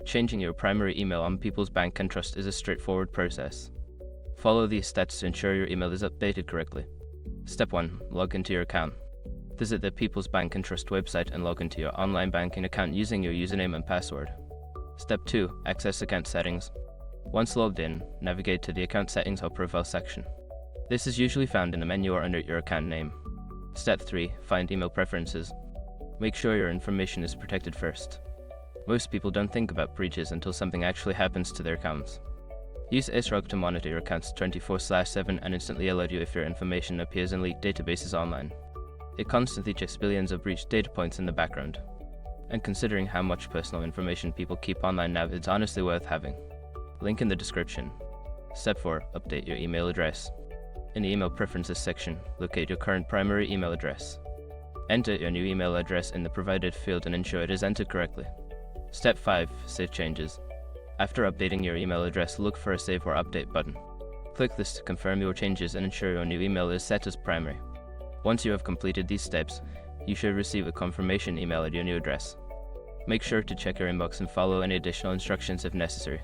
Changing your primary email on People's Bank and Trust is a straightforward process. Follow these steps to ensure your email is updated correctly. Step 1. Log into your account. Visit the People's Bank and Trust website and log into your online banking account using your username and password. Step 2. Access account settings. Once logged in, navigate to the Account Settings or Profile section. This is usually found in the menu or under your account name. Step 3. Find email preferences. Make sure your information is protected first. Most people don't think about breaches until something actually happens to their accounts. Use SROG to monitor your accounts 24/7 and instantly alert you if your information appears in leaked databases online. It constantly checks billions of breached data points in the background. And considering how much personal information people keep online now, it's honestly worth having. Link in the description. Step 4. Update your email address. In the Email Preferences section, locate your current primary email address. Enter your new email address in the provided field and ensure it is entered correctly. Step 5. Save changes. After updating your email address, look for a Save or Update button. Click this to confirm your changes and ensure your new email is set as primary. Once you have completed these steps, you should receive a confirmation email at your new address. Make sure to check your inbox and follow any additional instructions if necessary.